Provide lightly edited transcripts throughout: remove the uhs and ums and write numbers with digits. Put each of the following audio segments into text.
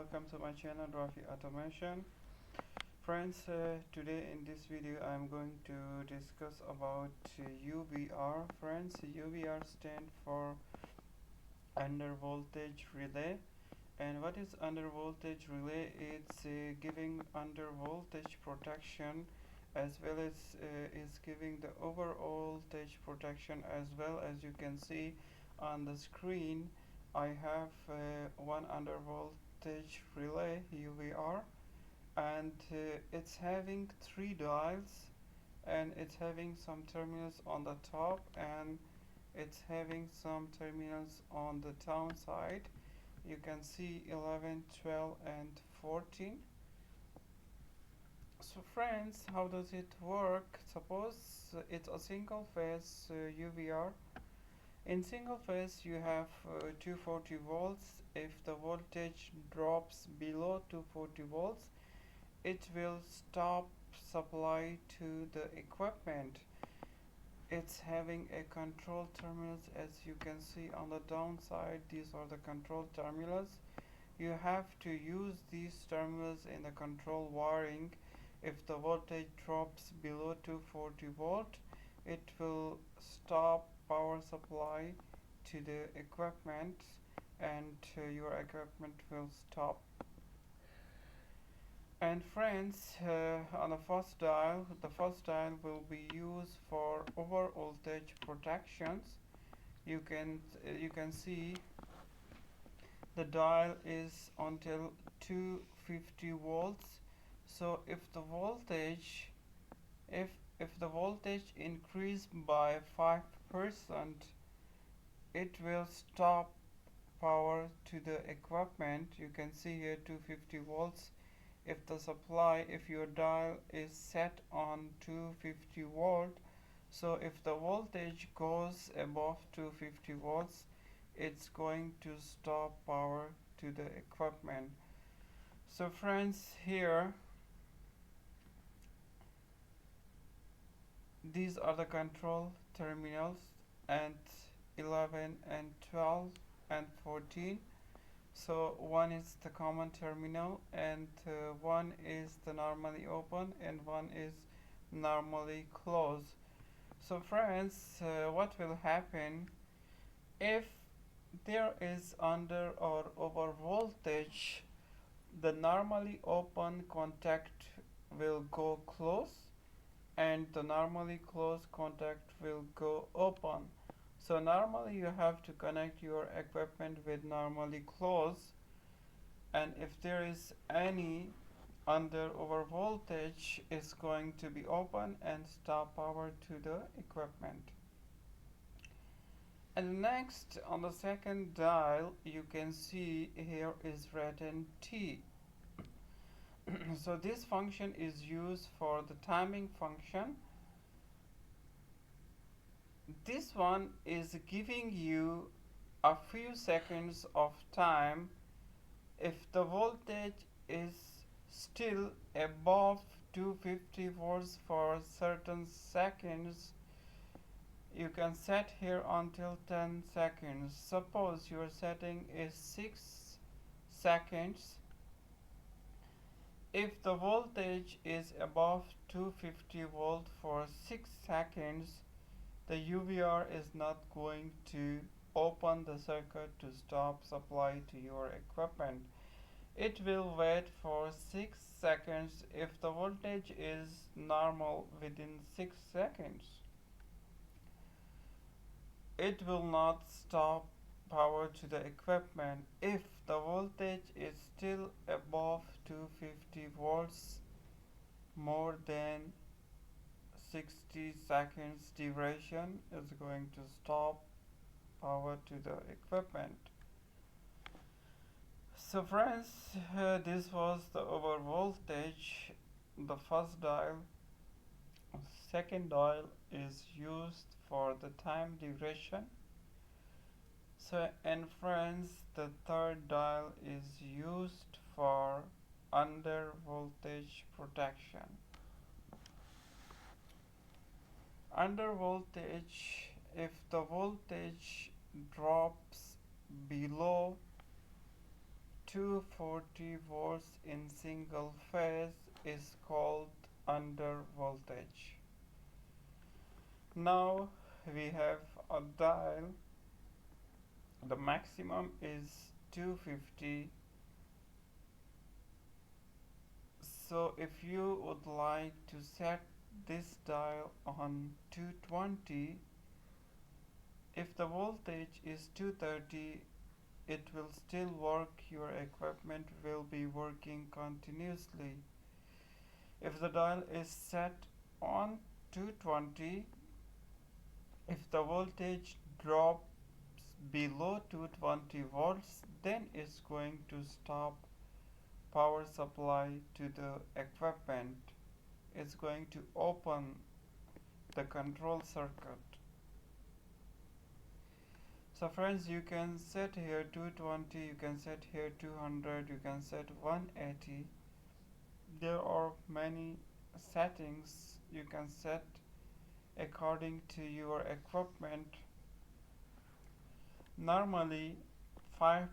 welcome to my channel Rafi Automation. Friends, today in this video I'm going to discuss about UVR. Friends, UVR stand for under voltage relay. And what is under voltage relay? It's giving under voltage protection, as well as is giving the overall voltage protection. As well, as you can see on the screen, I have one under voltage relay UVR, and it's having three dials, and it's having some terminals on the top, and it's having some terminals on the down side. You can see 11, 12 and 14. So friends, how does it work? Suppose it's a single phase UVR. In single phase you have 240 volts. If the voltage drops below 240 volts, it will stop supply to the equipment. It's having a control terminals, as you can see on the downside. These are the control terminals. You have to use these terminals in the control wiring. If the voltage drops below 240 volt, it will stop power supply to the equipment, and your equipment will stop. And friends, on the first dial will be used for over voltage protections. You can see the dial is until 250 volts. So if the voltage increase by 5%, it will stop power to the equipment. You can see here 250 volts. If your dial is set on 250 volt, so if the voltage goes above 250 volts, it's going to stop power to the equipment. So friends, here these are the control terminals, and 11 and 12 and 14. So one is the common terminal, and one is the normally open, and one is normally closed. So friends, what will happen if there is under or over voltage? The normally open contact will go close, and the normally closed contact will go open. So normally you have to connect your equipment with normally closed, and if there is any under over voltage, is going to be open and stop power to the equipment. And next, on the second dial, you can see here is written T. So this function is used for the timing function. This one is giving you a few seconds of time. If the voltage is still above 250 volts for certain seconds, you can set here until 10 seconds. Suppose your setting is 6 seconds. If the voltage is above 250 volt for 6 seconds, the UVR is not going to open the circuit to stop supply to your equipment. It will wait for 6 seconds. If the voltage is normal within 6 seconds, it will not stop power to the equipment. If the voltage is still above 250 volts, more than 60 seconds duration is going to stop power to the equipment. So friends, this was the over voltage, the first dial. Second dial is used for the time duration. So, and friends, the third dial is used for under voltage protection. Under voltage, if the voltage drops below 240 volts in single phase is called under voltage. Now we have a dial. The maximum is 250. So if you would like to set this dial on 220, if the voltage is 230, it will still work. Your equipment will be working continuously. If the dial is set on 220, if the voltage drops below 220 volts, then it's going to stop power supply to the equipment. It's going to open the control circuit. So friends, you can set here 220, you can set here 200, you can set 180. There are many settings you can set according to your equipment. Normally 5%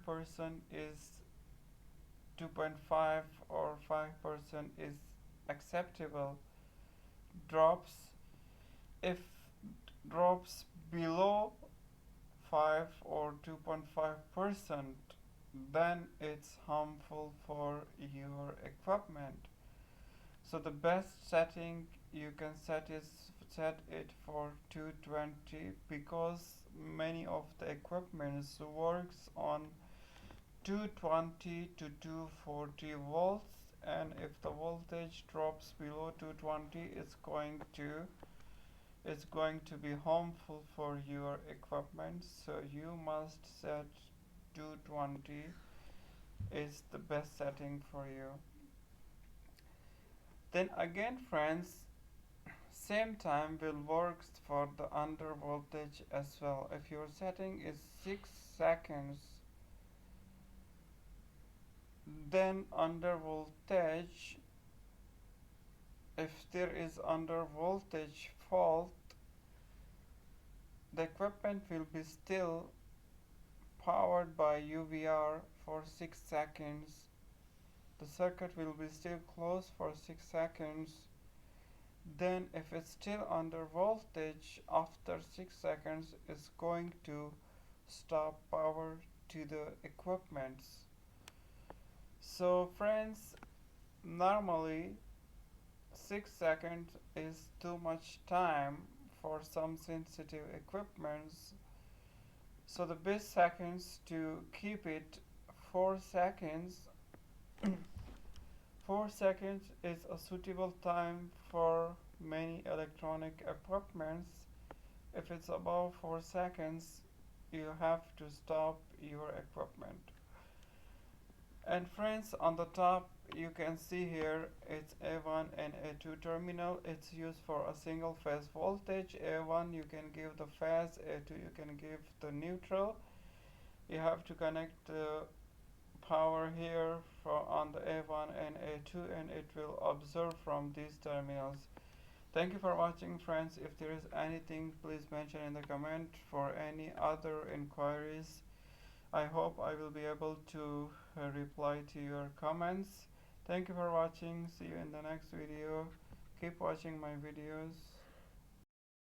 is 2.5 or 5% is acceptable. Drops, if drops below 5 or 2.5%, then it's harmful for your equipment. So the best setting you can set it for 220, because many of the equipment works on 220 to 240 volts, and if the voltage drops below 220, it's going to be harmful for your equipment. So you must set 220 is the best setting for you. Then again friends, same time will work for the under voltage as well. If your setting is 6 seconds, then under voltage, if there is under voltage fault, the equipment will be still powered by UVR for 6 seconds. The circuit will be still closed for 6 seconds. Then if it's still under voltage, after 6 seconds it's going to stop power to the equipment. So friends, normally 6 seconds is too much time for some sensitive equipments. So the best seconds to keep it 4 seconds. 4 seconds is a suitable time for many electronic equipments. If it's above 4 seconds, you have to stop your equipment. And friends, on the top you can see here it's A1 and A2 terminal. It's used for a single phase voltage. A1 you can give the phase, A2 you can give the neutral. You have to connect the power here on the A1 and A2, and it will observe from these terminals. Thank you for watching friends. If there is anything, please mention in the comment. For any other inquiries, I hope I will be able to reply to your comments. Thank you for watching. See you in the next video. Keep watching my videos.